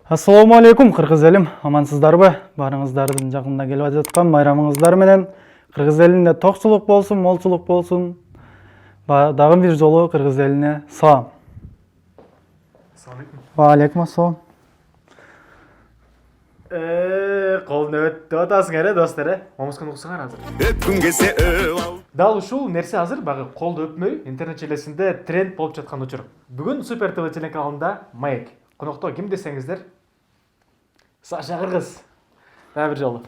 Assalamu alaikum Кыргыз элим, амансыздарбы? Барыңыздардын жакында келип жаткан майрамыңыздар менен Кыргыз элине токчулук болсун, молчулук болсун. Дагы бир жолу Кыргыз элине салам. Assalamu alaikum. Ва алейкум ассалам. Колун өтүп атасыңар достор, момускун уксуңар азыр. Öpkün gelse öv. Дал ушул нерсе азыр багы колду өпмөй интернет желесинде тренд болуп жаткан учур. Бүгүн Супер ТВ телеканалында Маек. Конокто ким десеңиздер? Саша Кыргыз. Дагы бир жолу.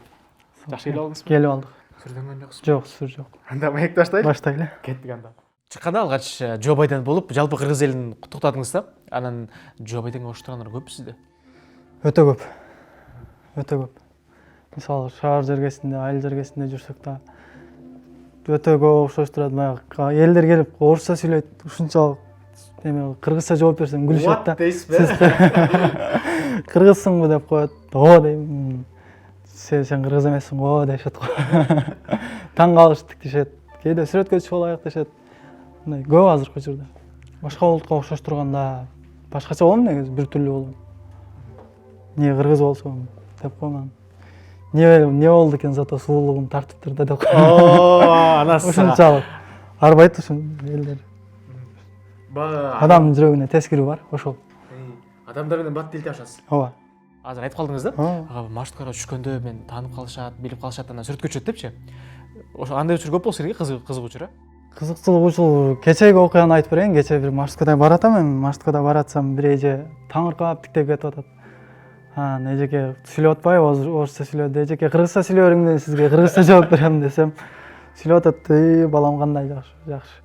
Жакшы келип алдыңызбы? Келип алдык. Сүрдөнгөн жоксузбу? Жок, сүр жок. Анда Маек баштайлы? Баштайлы. Кеттик анда. Чыкканда алгач Джо Байден болуп, жалпы Кыргыз элин куттуктадыңыз да. Анан Джо Байденге оштургандар көппү сизде? Өтө көп. Өтө көп. Мисалы, шаар жергесинде, айыл жергесинде жүрсөк да өтө көп окшоштурат. Баягы элдер келип орусча сүйлөйт, ушунчалык эме кыргызча жооп берсем күлүшөт да. Кыргызсыңбы деп коет. О дейм. Сен кыргыз эмессиң го дешет го. Таң калыштык дешет. Кээде сүрөткө түшүп алайык дешет. Мындай көп азыркы учурда. Башка улутка окшоштурганда башкача болом негизи, бир түрлүү болом. Не кыргыз болсом деп коймон. Не болду экен, зато сулуулугум тартыптыр да деп коймон. Анасы. Ушунчалык арбайт ушун элдер. Адамдын жүрөгүнө тескири бар, ошол. Адамдар менен бат тил табышасыз. Ооба. Азыр айтып калдыңыз да? Маршруткага түшкөндө мен таанып калышат, билип калышат, анан сүрөткө түшөт депчи. Ошо андай учур көп болсо керек, кызык учур, Кызыкчылык учур. Кечеги окуяны айтып берейин. Кече бир маршруткада баратам, эми маршруткада баратсам бир эже таңыркап тиктеп кетип атат. Эжеке сүйлөп атпайбы, орусча сүйлөдү. Эжеке кыргызча сүйлөп бериң, мен сизге кыргызча жооп берем десем, сүйлөп атат. Балам кандай жакшы.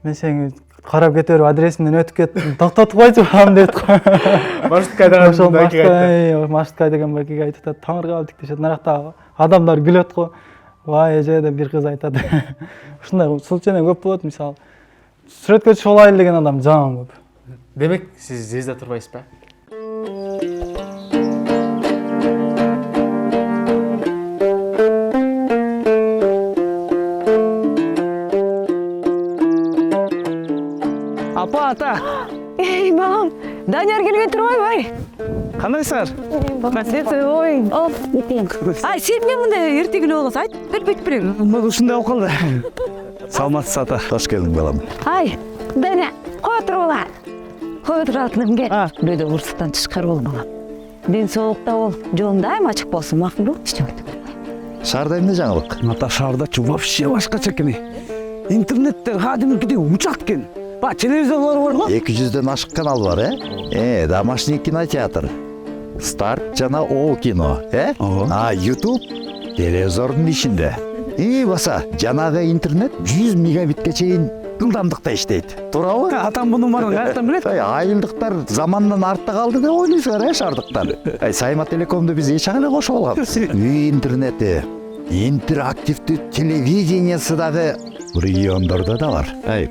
Мен сени карап кете берип адресимден өтүп кеттим. Токтотуп койчу балам деп кой. Маршрутка айдаган Маршрутка айдаган байкеге айтып атат. Таңыркап тиктешет. Наракта адамдар күлөт го. Вай эже деп бир кыз айтат. Ушундай случайно көп болот, мисалы. Сүрөткө түшүп алайын деген адам жаман көп. Демек, сиз звезда турбайсызбы? Апа, ата. Эй, балам, Данияр келген турбайбы? Кандайсыңар? Ой, ай, сен эмне мындай эртегиле болгонсуң? Айт, бербейт берем. Мына ушундай болуп калды. Саламатсыз, ата. Hoş geldin balam. Ай, Даня, кой отур балам. Кой отур алтыным кел. Бирөөдө урсуктан тышкары бол балам. Ден соолукта бол, жолуң дайым ачык болсун, макулбу? Шаарда эмне жаңылык? Ата, шаардачы вообще башкача экен. Интернетте кадимкидей учат экен. Ба, телевизорлор бар го? 200'den ашык канал бар, Домашний кинотеатр. Старт жана О кино, YouTube телевизордун ичинде. Баса, жанагы интернет 100 мегабитке чейин ылдамдыкта иштейт. Туурабы? Атам мунун баарын каяктан билет? Айылдыктар замандан артта калды деп ойлойсуңар, шаардыктар. Сайма Телекомду биз эч ага эле кошуп алганбыз. Үй интернети, интерактивдүү телевидениясы дагы региондордо да бар.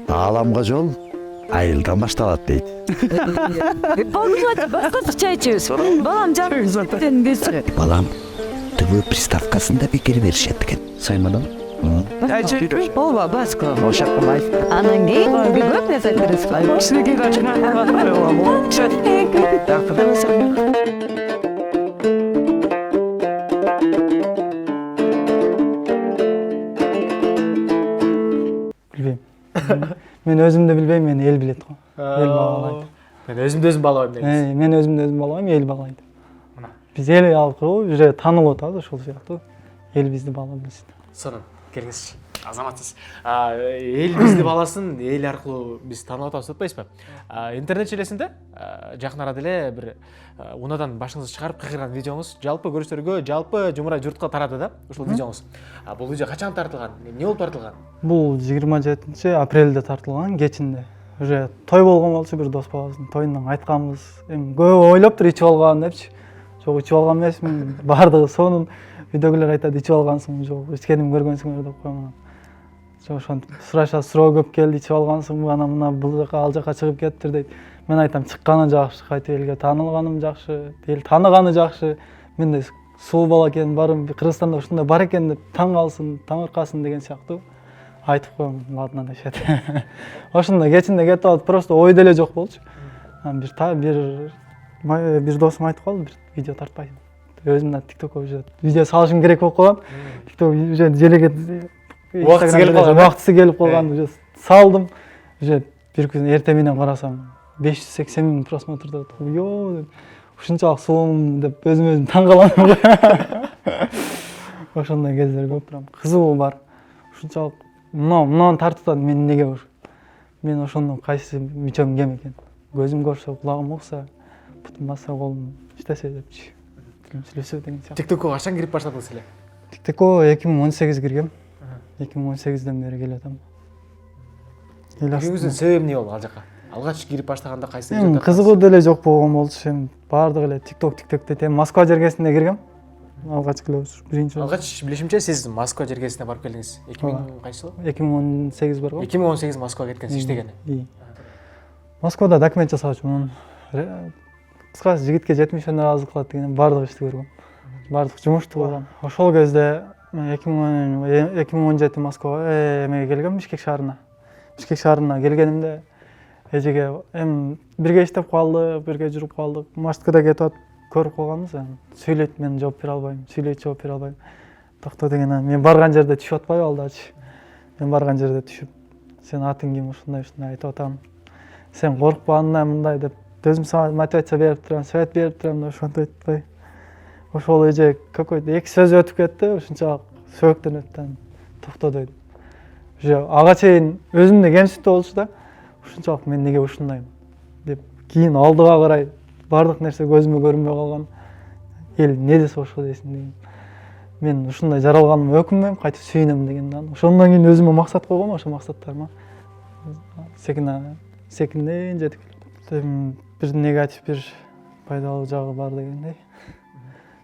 Ааламга жол айылдан башталат дейт. Баскача чай ичебиз. Балам жактен берсин. Балам, ТВ приставкасында бекер беришет экен. Саймадан? Ооба, баска. Ошакмай. Анан кийин көп нерсе бересиз. Кичинекей качкан. Билбейм. Мен өзүмдү билбейм, мени эл билет го. Эл баалайт. Мен өзүм баалабайм деңиз. Мен өзүмдү баалабайм, эл баалайт. Мына. Биз эл алкылуу уже таанылып атабыз, ошол сыяктуу. Эл бизди баалап билсин. Сонун, келиңизчи. Азаматсыз. Эл бизди бааласын, эл аркылуу биз таанылып атабыз деп атпайсызбы? Интернет желесинде жакын арада эле бир унадан башыңызды чыгарып кыйгырган видеоңуз жалпы көрүүчүлөргө, жалпы жумурай журтка тарады да, ушул видеоңуз. Бул видео качан тартылган? Эмне болуп тартылган? Бул 27-апрелде тартылган, кечинде. Уже той болгон болчу, бир дос бабабыздын тоюндан айтканбыз. Эми көп ойлоптур ичип алган депчи. Жок, ичип алган эмесмин. Бардыгы сонун үйдөгүлөр айтат, ичип алгансың, жок, ичкеним көргөнсүңөр деп коймон. Жок, ошентип суроо көп келди, ичип алгансыңбы, анан мына бул жака ал жака чыгып кеттир дейт. Мен айтам, чыкканы жакшы, кайтып элге таанылганым жакшы, эл тааныганы жакшы. Мендей суу бала экен, барым Кыргызстанда ушундай бар экен деп таң калсын, таңыркасын деген сыяктуу. айтып коем, ладно дешет. Ошондо кечинде кетип алып, просто ойдо эле жок болчу. Бир бир досум айтып калды, бир видео тартпайсың. Өзүм да TikTokко уже видео салышым керек болуп калган. TikTok уже желеге убактысы келип калган, уже салдым. Уже бир күн эртең менен карасам 580 миң просмотрда. Йоо, ушунчалык сонун деп өзүм таң калам. Ошондой кездер көп турам. Кызыгуу бар. Ушунчалык мынаны тартып мен эмнеге ур? Мен ошондон кайсы мүчөм кем экен? Көзүм көрсө, кулагым укса, бутум басса, колум иштесе депчи. Сүйлөсө деген сияқты. TikTokко качан кирип баштадыңыз эле? TikTokко 2018 киргем. 2018ден бери келатам. Кирүүңүздүн себеби эмне болду ал жака? Алгач кирип баштаганда кайсы кызыгуу деле жок болгон болчу. Эми баардыгы эле TikTok деп Москва жергесинде киргем. Алгач эле биринчи. Алгач билишимче сиз Москва жергесине барып келдиңиз. 2000 кайсы жыл? 2018 бар го. 2018 Москвага кеткенсиз иштегени. Москвада документ жасаучумун. Кыскасы жигитке 70 ыраазы кылат деген баардык ишти көргөм. Баардык жумушту болгон. Ошол кезде 2017 Москвага эмеге келгем, Бишкек шаарына. Бишкек шаарына келгенимде эжеге эми бирге иштеп калдык, бирге жүрүп калдык. Маршруткада кетип атып көрүп калганбыз. Сүйлөйт, мен жооп бере албайм. Сүйлөйт, жооп бере албайм. Токто деген, мен барган жерде түшүп атпайбы алдачы. Мен барган жерде түшүп, сен атың ким, ушундай айтып атам. Сен коркпа, андай мындай деп өзүм сага мотивация берип турам, совет берип турам деп ошентип айтпай. Ошол эже какой-то 2 сөз өтүп кетти, ушунчалык сөөктөнүп токто дейт. Уже ага чейин өзүмдө кемсиздүү болчу да. Ушунчалык мен неге ушундайм деп кийин алдыга карай баардык нерсе көзүмө көрүнбөй калган. Эл эмне десе ошо десин деген. Мен ушундай жаралганыма өкүнбөйм, кайтып сүйүнөм деген да. Ошондон кийин өзүмө максат койгом, ошо максаттарыма секинден жетип келдим. Бир негатив, бир пайдалуу жагы бар дегендей.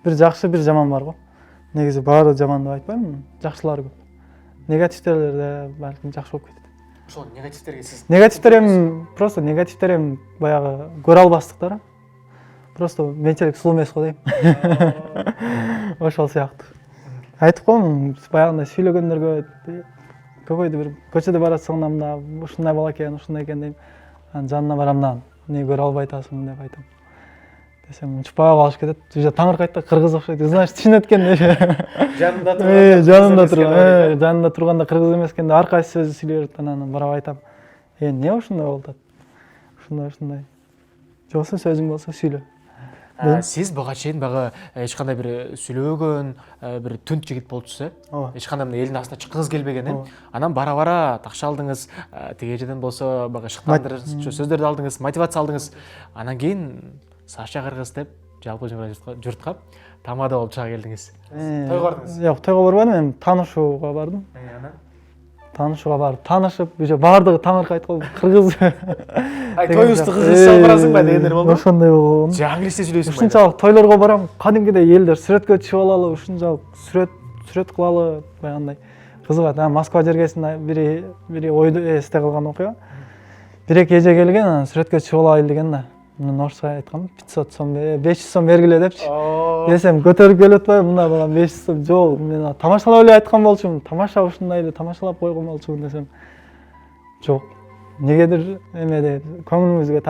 Бир жакшы, бир жаман бар го. Негизи баары жаман деп айтпайм, жакшылары көп. Негативдер балким жакшы болуп кетет. Ошол негативтерге сиз просто негативдер эми баягы көрө албастыктар. Просто менчилик сулуу эмес го дейм. Ошол сыяктуу. Айтып коем, баягындай сүйлөгөндөргө какой-то бир көчөдө баратсаң да ушундай бала экен, ушундай экен дейм. Анын жанына барам да, эмне көрө албай атасың деп айтам. Десем, учпай калышып кетет. Уже таңыркайт да, кыргыз окшойт. Значит, түшүнөт экен деп. Жанында турганда кыргыз эмес экен деп ар кайсы сөздү сүйлөй берет. Анан барап айтам. Эмне ушундай болуп атат? Ушундай. Жоксо сөзүң болсо сүйлө. Сиз буга чейин багы эч кандай бир сүйлөгөн, бир түнт жигит болчусуз, эч кандай элдин астына чыккыңыз келбеген, анан бара-бара такша алдыңыз, тиги эжеден болсо багы шыктандырчу сөздөрдү алдыңыз, мотивация алдыңыз. Анан кийин Саша Кыргыз деп жалпы журтка тамада болуп чыга келдиңиз. Тойго бардыңыз? Жок, тойго барбадым, эми таанышууга бардым. Таанышууга барып, таанышып, уже баардыгы таңыркайт го, кыргыз. Тоюбузду кыргызча салып барасыңбы дегендер болду. Ошондой болгон. Же англисче сүйлөйсүңбү? Ушунчалык тойлорго барам, кадимкидей элдер сүрөткө түшүп алалы, ушунчалык сүрөт кылалы, баягындай кызыгат. Москва жергесинде бири ойду эсте калган окуя. Бир-эки эже келген, анан сүрөткө түшүп алайын деген да. Мен орусча айткам, 500 сом, 500 сом бергиле депчи. Десем, көтөрүп келип атпайбы, мына балам 500 сом. Жок, мен тамашалап эле айткан болчумун. Тамаша ушундай эле тамашалап койгон болчумун десем. Жок. Негедир эмеде көңүлүңүзгө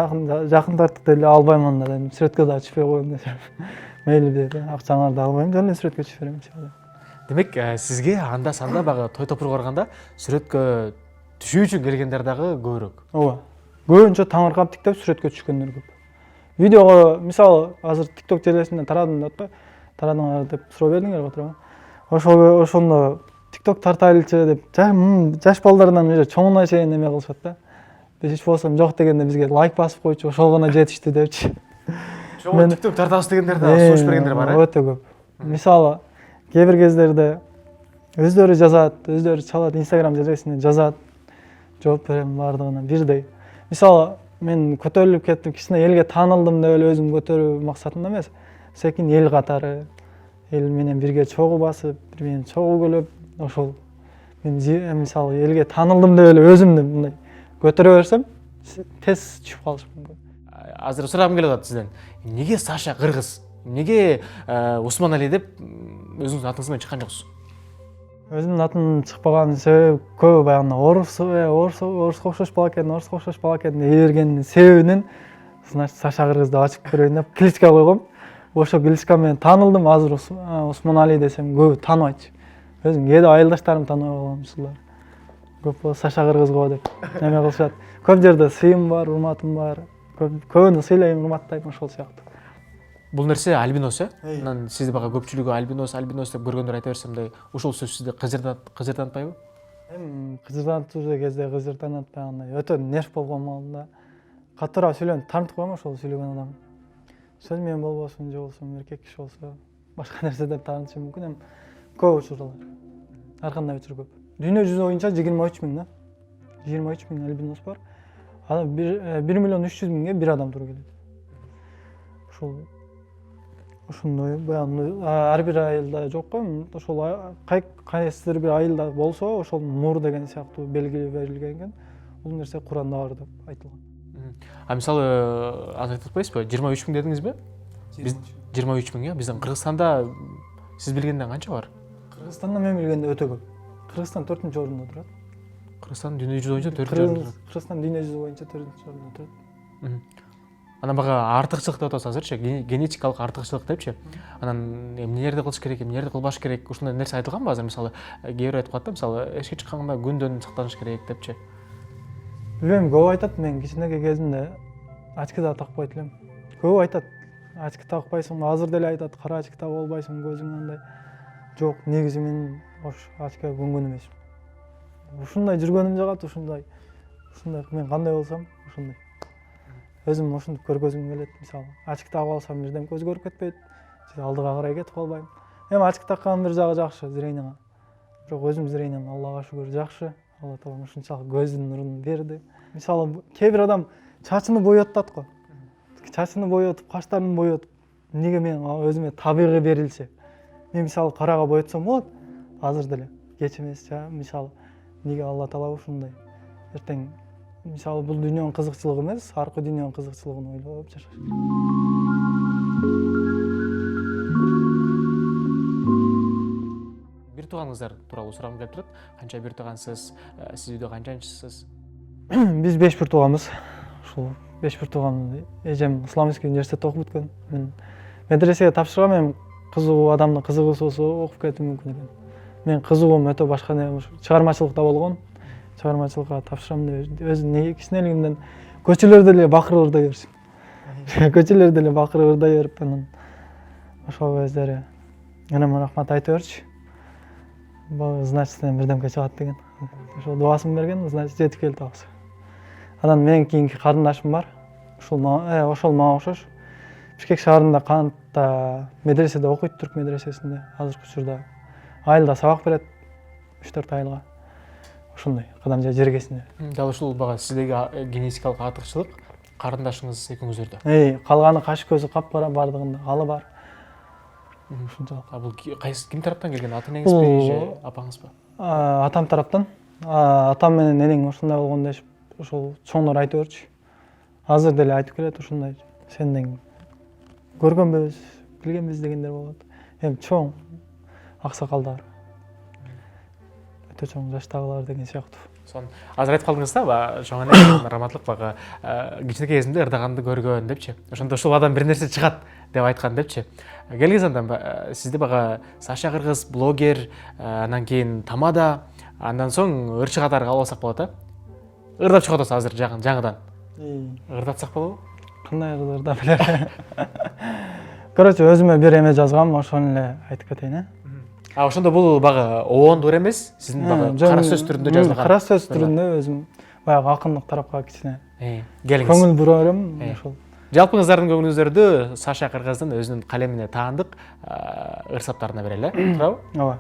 жакын тартып деле албаймын да дедим. Сүрөткө да түшпөй коеюн десем. Мейли деди. Акчаңарды албайм, жөн эле сүрөткө түшүп берем дешти. Демек, сизге анда-санда багы той топурга барганда сүрөткө түшүү үчүн келгендер дагы көбүрөөк. Ооба. Көбүнчө таңыркап тиктеп сүрөткө түшкөндөр көп. Видеого, мисалы, азыр TikTok желесинде тарадым деп атпайбы? Тарадыңар деп суроо бердиңер го турбу? Ошондо TikTok тартайлычы деп жаш балдардан уже чоңуна чейин эме кылышат да. Биз эч болсо жок дегенде бизге лайк басып койчу, ошол гана жетиштүү депчи. Чоң TikTok тартабыз дегендер да сунуш бергендер бар, Өтө көп. Мисалы, кээ бир кездерде өздөрү жазат, өздөрү чалат, Instagram желесине жазат. Жооп берем баардыгына бирдей. Мисалы, мен көтөрүлүп кеттим, кичине элге таанылдым деп эле өзүм көтөрүү максатында эмес. Секин эл катары, эл менен бирге чогуу басып, бири менен чогуу күлүп, ошол мен мисалы элге таанылдым деп эле өзүмдү мындай көтөрө берсем, тез түшүп калыш мүмкүн. Азыр сурагым келип атат сизден. Эмнеге Саша Кыргыз? Эмнеге Усманали деп өзүңүздүн атыңыз менен чыккан жоксуз? Өзүмдүн атым чыкпаган себеби көбү баягы оруско окшош бала экен, деп эл бергенин себебинен значит Саша Кыргызды ачып көрөйүн деп кличка койгом. Ошо кличка менен таанылдым. Азыр Усмонали десем көбү тааныбайчы. Өзүм кээде айылдаштарым тааныбай калган ушулар. Көп Саша Кыргыз го деп неме кылышат. Көп жерде сыйым бар, урматым бар. Көбүнү сыйлайм, урматтайм ошол сыяктуу. Бул нерсе альбинос анан сизди бага көпчүлүгү альбинос деп көргөндөр айта берсе мындай ушул сөз сизди кыжыртантпайбы? Эми кыжырданып жүрген кезде кыжырданатпай андай өтө нерв болгон маалында катуураак сүйлөнүп таанытып коем ошол сүйлөгөн адам. Сөз менен болбосун, же болбосо эркек киши болсо башка нерсе деп таанытышы мүмкүн. Эми көп учурлар. Ар кандай учур көп. Дүйнө жүзү боюнча 23 000 да. 23 000 альбинос бар. Анан 1 миллион 300 000ге бир адам туура келет. Ошондой баягы ар бир айылда жок го. Ошол кайсыдыр бир айылда болсо ошол нур деген сыяктуу белги берилген экен. Бул нерсе Куранда бар деп айтылган. А мисалы азыр айтып атпайсызбы? 23 000 дедиңизби? Биз 23 000 биздин Кыргызстанда сиз билгенден канча бар? Кыргызстанда мен билгенде өтө көп. Кыргызстан 4-орунда турат. Кыргызстан дүйнө жүзү боюнча 4-орунда. Кыргызстан дүйнө жүзү боюнча 4-орунда турат. Анан бага артыкчылык деп атабыз азырчы, генетикалык артыкчылык депчи. Анан эмнелерди кылыш керек, эмнелерди кылбаш керек, ушундай нерсе айтылганбы азыр? Мисалы, кээ бир айтып калат да, мисалы, эшикке чыкканда күндөн сактаныш керек депчи. Билбейм, көп айтат. Мен кичинекей кезимде очки да такпайт элем. Көп айтат. Очки такпайсың, азыр деле айтат, кара очки тагып албайсың, көзүң андай. Жок, негизи мен очкиге көнгөн эмесмин. Ушундай жүргөнүм жагат, ушундай мен кандай болсом, ушундай. Өзүм ушинтип көргөзүм келет. Мисалы, очки тагып алсам бирден көз көрүп кетпейт. Же алдыга карай кетип калбайм. Эми очки таккандын бир жагы жакшы, зрениеңа. Бирок өзүм зрением Аллага шүгүр жакшы. Алла таалам ушунчалык көздүн нурун берди. Мисалы, кээ бир адам чачыны боёттат го. Чачыны боётуп, каштарын боётуп, эмнеге мен өзүмө табигый берилсе. Мен мисалы карага боётсом болот. Азыр деле кеч эмес, мисалы, неге Алла таала ушундай. Эртең мисалы бул дүйнөнүн кызыкчылыгы эмес, аркы дүйнөнүн кызыкчылыгын ойлоп жашаш. Бир тууганыңыздар тууралуу сурагым келип турат. Канча бир туугансыз, сиз үйдө канчанчысыз? Биз 5 бир тууганбыз. Ушул 5 бир тууган эжем Исламский университетте окуп бүткөн. Мен медресеге тапшыргам, эми кызыгуу адамдын кызыгуусу болсо окуп кетүү мүмкүн экен. Мен кызыгуум өтө башка чыгармачылыкта болгон. Чыгармачылыкка тапшырам деп өзүм кичинелигимден көчөлөрдө эле бакырып ырдай берсим. Көчөлөрдө эле бакырып ырдай берип анан ошол кездери анам рахмат айта берчү. Значит, бирдемке чыгат деген. Ошол дубасын берген, значит, жетип келди абсы. Анан менен кийинки карындашым бар. Ошол мага окшош. Бишкек шаарында Канатта медреседе окуйт, түрк медресесинде. Азыркы учурда айылда сабак берет, 3-4 айылга. Ошондой, кадамжа жергесинде. Дал ушул бага сиздеги генетикалык артыкчылык карындашыңыз экөөңүздөрдө. Калганы каш көзү капкара бардыгында алы бар. Ушунчалык. Бул ким тараптан келген? Ата-энеңизби же апаңызбы? Атам тараптан. Атам менен энең ушундай болгон дешип, ошол чоңдор айтып берчү. Азыр деле айтып келет ушундай. Сенден көргөнбүз, билгенбиз дегендер болот. Эми чоң аксакалдар. Өтө чоң жаштагылар деген сыяктуу. Сон азыр айтып калдыңыз да, чоң эне раматлык бага кичинекей кезинде ырдаганды көргөн депчи. Ошондо ушул адам бир нерсе чыгат деп айткан депчи. Келгиз андан сизди бага Саша Кыргыз блогер, анан кийин тамада, андан соң ырчы катары албасак болот а? Ырдап чыгып атасыз азыр жаңыдан. Ырдатсак болобу? Кандай ырдап эле. Короче, өзүмө бир эме жазгам, ошону эле айтып кетейин, Ошондо бул бага оондур эмес, сиздин бага кара сөз түрүндө жазылган. Кара сөз түрүндө өзүм баягы акындык тарапка кичине келиңиз. көңүл бура берем, ошол. Жалпыңыздардын көңүлүңүздөрдү Саша Кыргыздын өзүнүн калемине таандык ырсаптарына берели, туурабы? Ооба.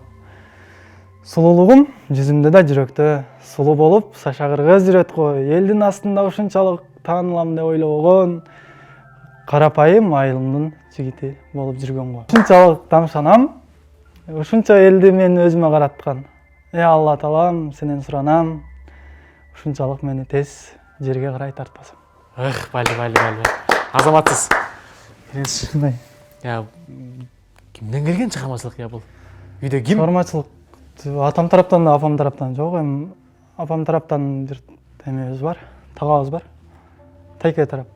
Сулуулугум жүзүмдө да жүрөктө, сулуу болуп Саша Кыргыз жүрөт го. Элдин астында ушунчалык таанылам деп ойлобогон карапайым айылымдын жигити болуп жүргөн го. Ушунчалык тамшанам. Ушунча элди мен өзүмө караткан. Алла таалам, сенен суранам. Ушунчалык мени тез жерге карай тартпасам. Бали. Азаматсыз. Ушундай. Кимден келген чыгармачылык бул? Үйдө ким? Чыгармачылык атам тараптан да, апам тараптан жок. Эми апам тараптан бир эмебиз бар, тагабыз бар. Тайке тарап.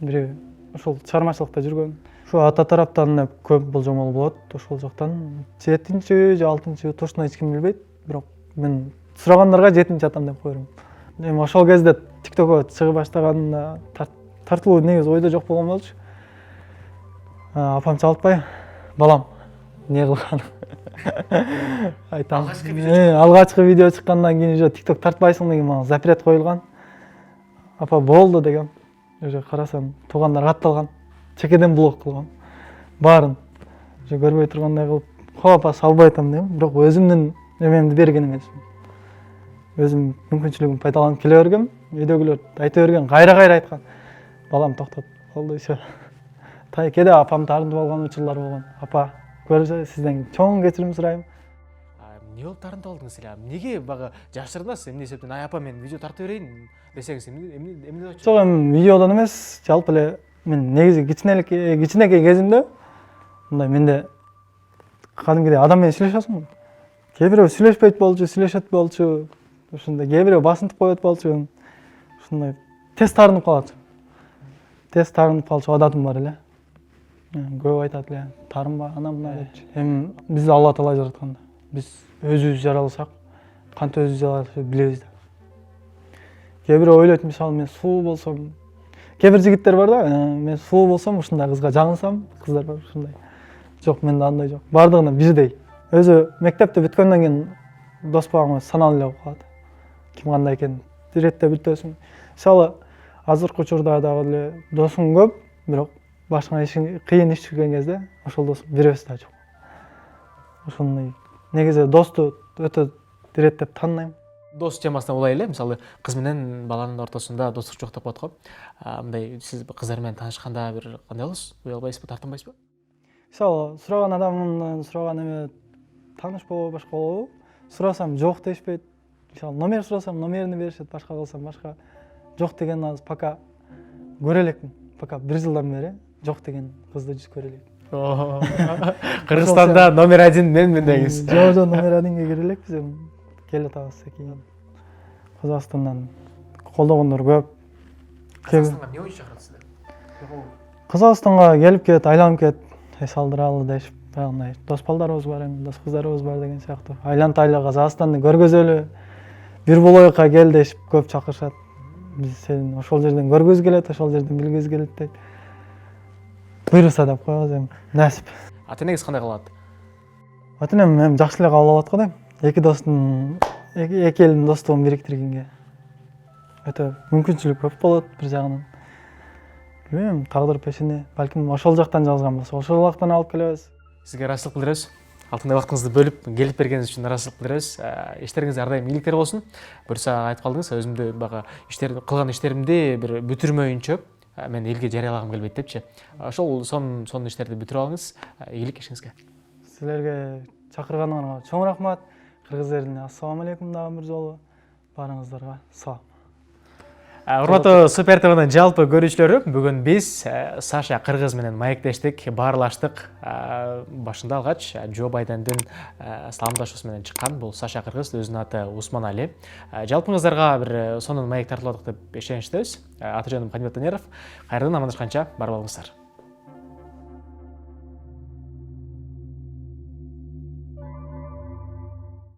бири ошол чыгармачылыкта жүргөн. Ушу ата тараптан да көп болжомол болот. Ошол жактан 7-чи же 6-чы точно эч ким билбейт, бирок мен сурагандарга 7-чи атам деп коерум. Эми ошол кезде TikTokко чыга баштаганда тартылуу негизи ойдо жок болгон болчу. Апам чалытпай, балам, не кылган? Айтам. Алгачкы видео чыккандан кийин уже TikTok тартпайсың деген мага запрет коюлган. Апа болду дегем. Уже карасам, туугандар катталган. Чекеден блок кылган. Баарын. Уже көрбөй тургандай кылып, апа салбай атам дегем. Бирок өзүмдүн эмемди берген эмесмин. Өзүм мүмкүнчүлүгүм пайдаланып келе бергем. Үйдөгүлөр айта берген, кайра айткан. Балам токтот. Болду иши. Кээде апам таарынтып алган учурлар болгон. Апа, көрсө сизден чоң кечирим сурайм. Эмне болуп таарынтып алдыңыз эле? Неге бага жашырдыңыз? Эмне себептен апа мен видео тартып берейин десеңиз эмне деп атчы? Жок, эми видеодон эмес, жалпы эле мен негизи кичинекей кезимде мындай менде кадимкидей адам менен сүйлөшөсүң. Кээ бирөө сүйлөшпөйт болчу, сүйлөшөт болчу. Ушундай кээ бирөө басынтып коет болчу. Ушундай тез таарынып калат. Тез таарынып калчу адатым бар эле. Көп айтат эле, таарынба, ана мына депчи. Эми бизди Алла Таала жаратканда. Биз өзүбүз жаралсак, кантип өзүбүз жаралышыбызды билебиз да. Кээ бирөө ойлойт, мисалы мен сулуу болсом, кээ бир жигиттер бар да, мен сулуу болсом, ушундай кызга жагынсам, кыздар бар ушундай. Жок, менде андай жок. Бардыгына бирдей. Өзү мектепте бүткөндөн кийин дос багың саналуу эле болуп калат. Ким кандай экенин иретте бүтөсүң. Мисалы, азыркы учурда дагы эле досуң көп, бирок башыңа кыйын иш түшкөн кезде ошол досуң бирөөсү да жок. Ошондой негизи досту өтө иреттеп таанайм. Дос темасына улай эле, мисалы кыз менен баланын ортосунда достук жок деп коет го. Мындай сиз кыздар менен таанышканда бир кандай болосуз? Уялбайсызбы, тартынбайсызбы? Мисалы, сураган адамдан сураган эме тааныш болобу, башка болобу? Сурасам жок дешпейт. Мисалы, номер сурасам номерин беришет, башка кылсам башка. Жок деген аз пока көрө элекмин. Пока 1 жылдан бери жок деген кызды жүз көрө элек. Кыргызстанда номер 1 менмин деңиз. Жок, номер 1ге кире элекпиз эми. Келе атабыз экен. Казакстандан колдогондор көп. Казакстанга эмне үчүн чакырат сизди? Казакстанга келип кет, айланып кет, эс алдыралы дешип, баягындай дос балдарыбыз бар эми, дос кыздарыбыз бар деген сыяктуу. Айлант Казакстанды көргөзөлү, бир болоюкка кел дешип көп чакырышат. Биз сени ошол жерден көргүбүз келет, ошол жерден билгибиз келет дейт. Буйруса деп коебуз эми, насип. Ата-энеңиз кандай калат? Ата-энем эми жакшы эле кабыл алат го дейм. Эки элдин достугун бириктиргенге өтө мүмкүнчүлүк көп болот бир жагынан. Билбейм, тагдыр пешине, балким ошол жактан жазган болсо, ошол жактан алып келебиз. Сизге ыраазычылык билдиребиз. Алтындай вакытыңызды бөлүп келип бергениңиз үчүн ыраазычылык билдиребиз. Иштериңиз ар дайым ийгиликтер болсун. Буюрса айтып калдыңыз, өзүмдү бага кылган иштеримди бир бүтүрмөйүнчө мен элге жарыялагым келбейт депчи. Ошол сонун иштерди бүтүрүп алыңыз. Ийгилик ишиңизге. Силерге чакырганыңарга чоң рахмат. Кыргыз элине ассалам алейкум дагы бир жолу. Баарыңыздарга салам. Урматтуу Супер ТВнын жалпы көрүүчүлөрү, бүгүн биз Саша Кыргыз менен маектештик, баарлаштык. Башында алгач Джо Байдендин саламдашуусу менен чыккан. Бул Саша Кыргыз, өзүнүн аты Усман Али. Жалпыңыздарга бир сонун маек тартылып атат деп ишеничтебиз. Аты жөнүм Кадимбек Данеров. Кайрадан амандашканча бар болуңуздар.